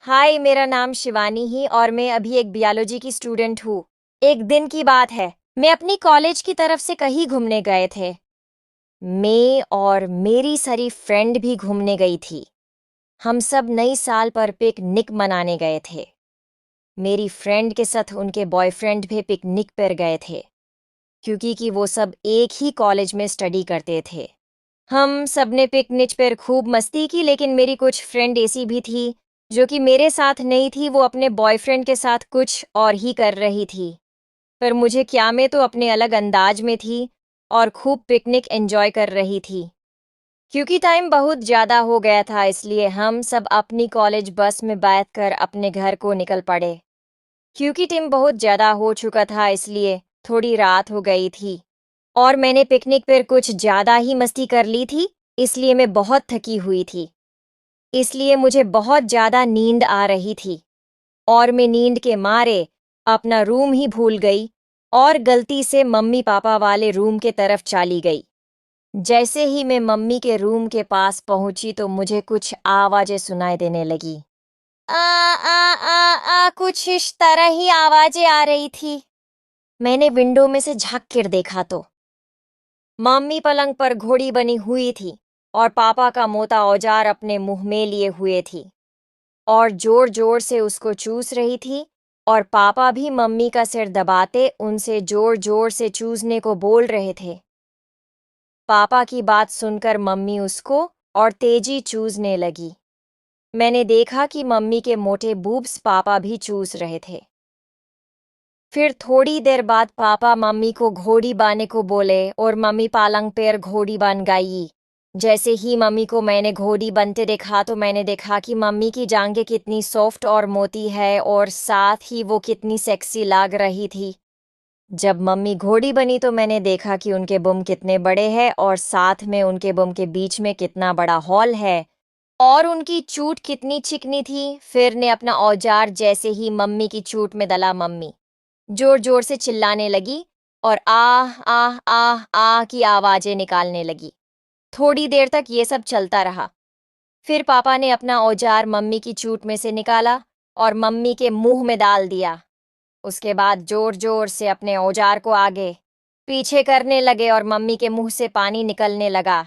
हाय, मेरा नाम शिवानी ही और मैं अभी एक बायोलॉजी की स्टूडेंट हूँ। एक दिन की बात है, मैं अपनी कॉलेज की तरफ से कहीं घूमने गए थे। मैं और मेरी सारी फ्रेंड भी घूमने गई थी। हम सब नई साल पर पिकनिक मनाने गए थे। मेरी फ्रेंड के साथ उनके बॉयफ्रेंड भी पिकनिक पर गए थे, क्योंकि कि वो सब एक ही कॉलेज में स्टडी करते थे। हम सब ने पिकनिक पर खूब मस्ती की, लेकिन मेरी कुछ फ्रेंड ऐसी भी थी जो कि मेरे साथ नहीं थी। वो अपने बॉयफ्रेंड के साथ कुछ और ही कर रही थी। पर मुझे क्या, मैं तो अपने अलग अंदाज में थी और खूब पिकनिक एंजॉय कर रही थी। क्योंकि टाइम बहुत ज़्यादा हो गया था, इसलिए हम सब अपनी कॉलेज बस में बैठकर अपने घर को निकल पड़े। क्योंकि टाइम बहुत ज़्यादा हो चुका था, इसलिए थोड़ी रात हो गई थी और मैंने पिकनिक पर कुछ ज़्यादा ही मस्ती कर ली थी, इसलिए मैं बहुत थकी हुई थी। इसलिए मुझे बहुत ज़्यादा नींद आ रही थी और मैं नींद के मारे अपना रूम ही भूल गई और गलती से मम्मी पापा वाले रूम के तरफ चली गई। जैसे ही मैं मम्मी के रूम के पास पहुंची तो मुझे कुछ आवाज़ें सुनाई देने लगी। आ आ आ कुछ इस तरह ही आवाज़ें आ रही थी। मैंने विंडो में से झांक कर देखा तो मम्मी पलंग पर घोड़ी बनी हुई थी और पापा का मोटा औजार अपने मुंह में लिए हुए थी और जोर जोर से उसको चूस रही थी। और पापा भी मम्मी का सिर दबाते उनसे जोर जोर से चूसने को बोल रहे थे। पापा की बात सुनकर मम्मी उसको और तेजी चूसने लगी। मैंने देखा कि मम्मी के मोटे बूब्स पापा भी चूस रहे थे। फिर थोड़ी देर बाद पापा मम्मी को घोड़ी बांधने को बोले और मम्मी पालंग पर घोड़ी बन गई। जैसे ही मम्मी को मैंने घोड़ी बनते देखा तो मैंने देखा कि मम्मी की जांघें कितनी सॉफ्ट और मोटी है और साथ ही वो कितनी सेक्सी लग रही थी। जब मम्मी घोड़ी बनी तो मैंने देखा कि उनके बुम कितने बड़े हैं और साथ में उनके बुम के बीच में कितना बड़ा हॉल है और उनकी चूट कितनी चिकनी थी। फिर ने अपना औजार जैसे ही मम्मी की चूट में दला, मम्मी जोर जोर से चिल्लाने लगी और आह आह आह आह की आवाजें निकालने लगी। थोड़ी देर तक ये सब चलता रहा। फिर पापा ने अपना औजार मम्मी की चूट में से निकाला और मम्मी के मुंह में डाल दिया। उसके बाद जोर जोर से अपने औजार को आगे पीछे करने लगे और मम्मी के मुंह से पानी निकलने लगा।